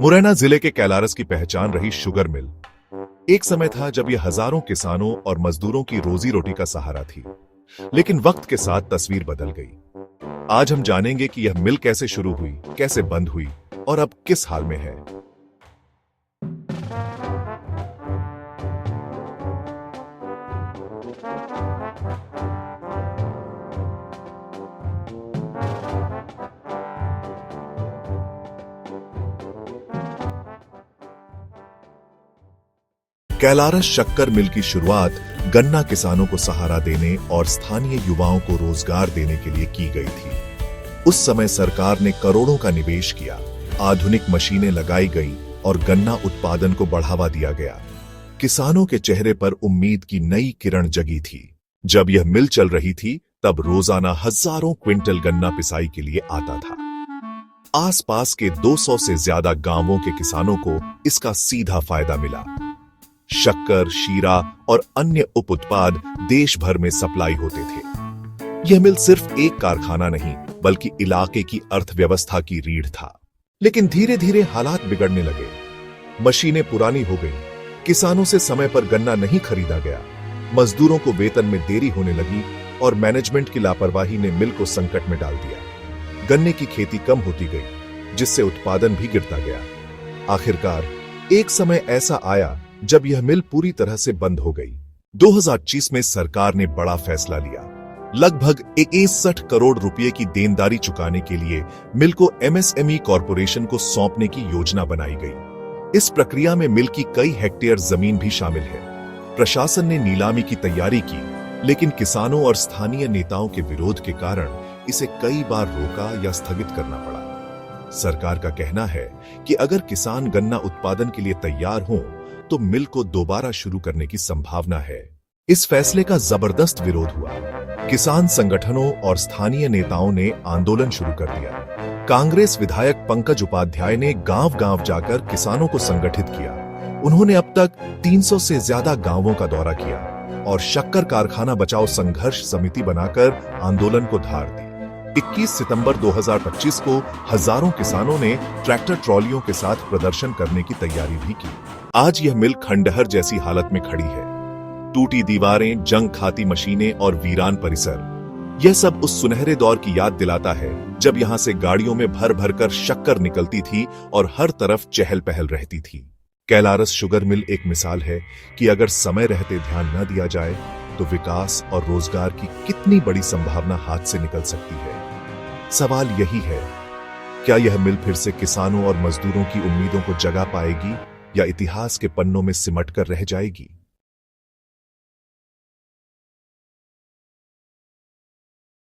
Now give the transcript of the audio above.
मुरैना जिले के कैलारस की पहचान रही शुगर मिल। एक समय था जब यह हजारों किसानों और मजदूरों की रोजी रोटी का सहारा थी, लेकिन वक्त के साथ तस्वीर बदल गई। आज हम जानेंगे कि यह मिल कैसे शुरू हुई, कैसे बंद हुई और अब किस हाल में है। कैलारस शक्कर मिल की शुरुआत गन्ना किसानों को सहारा देने और स्थानीय युवाओं को रोजगार देने के लिए की गई थी। उस समय सरकार ने करोड़ों का निवेश किया, आधुनिक मशीनें लगाई गईं और गन्ना उत्पादन को बढ़ावा दिया गया। किसानों के चेहरे पर उम्मीद की नई किरण जगी थी। जब यह मिल चल रही थी, तब रोजाना हजारों क्विंटल गन्ना पिसाई के लिए आता था। आसपास के 200 से ज्यादा गांवों के किसानों को इसका सीधा फायदा मिला। शक्कर, शीरा और अन्य उप उत्पाद देश भर में सप्लाई होते थे। यह मिल सिर्फ एक कारखाना नहीं, बल्कि इलाके की अर्थव्यवस्था की रीढ़ था। लेकिन धीरे धीरे हालात बिगड़ने लगे। मशीनें पुरानी हो गईं, किसानों से समय पर गन्ना नहीं खरीदा गया, मजदूरों को वेतन में देरी होने लगी और मैनेजमेंट की लापरवाही ने मिल को संकट में डाल दिया। गन्ने की खेती कम होती गई, जिससे उत्पादन भी गिरता गया। आखिरकार एक समय ऐसा आया जब यह मिल पूरी तरह से बंद हो गई। 2025 में सरकार ने बड़ा फैसला लिया। लगभग 61 करोड़ रुपए की देनदारी चुकाने के लिए मिल को एमएसएमई कॉरपोरेशन को सौंपने की योजना बनाई गई। इस प्रक्रिया में मिल की कई हेक्टेयर जमीन भी शामिल है। प्रशासन ने नीलामी की तैयारी की, लेकिन किसानों और स्थानीय नेताओं के विरोध के कारण इसे कई बार रोका या स्थगित करना पड़ा। सरकार का कहना है कि अगर किसान गन्ना उत्पादन के लिए तैयार हों, तो मिल को दोबारा शुरू करने की संभावना है। इस फैसले का जबरदस्त विरोध हुआ। किसान संगठनों और स्थानीय नेताओं ने आंदोलन शुरू कर दिया। कांग्रेस विधायक पंकज उपाध्याय ने गांव-गांव जाकर किसानों को संगठित किया। उन्होंने अब तक 300 से ज्यादा गांवों का दौरा किया और शक्कर कारखाना बचाओ संघर्ष समिति बनाकर आंदोलन को धार दी। 21 सितंबर 2025 को हजारों किसानों ने ट्रैक्टर ट्रॉलियों के साथ प्रदर्शन करने की तैयारी भी की। आज यह मिल खंडहर जैसी हालत में खड़ी है। टूटी दीवारें, जंग खाती मशीनें और वीरान परिसर, यह सब उस सुनहरे दौर की याद दिलाता है जब यहां से गाड़ियों में भर भर कर शक्कर निकलती थी और हर तरफ चहल पहल रहती थी। कैलारस शुगर मिल एक मिसाल है कि अगर समय रहते ध्यान न दिया जाए तो विकास और रोजगार की कितनी बड़ी संभावना हाथ से निकल सकती है। सवाल यही है, क्या यह मिल फिर से किसानों और मजदूरों की उम्मीदों को जगा पाएगी या इतिहास के पन्नों में सिमट कर रह जाएगी?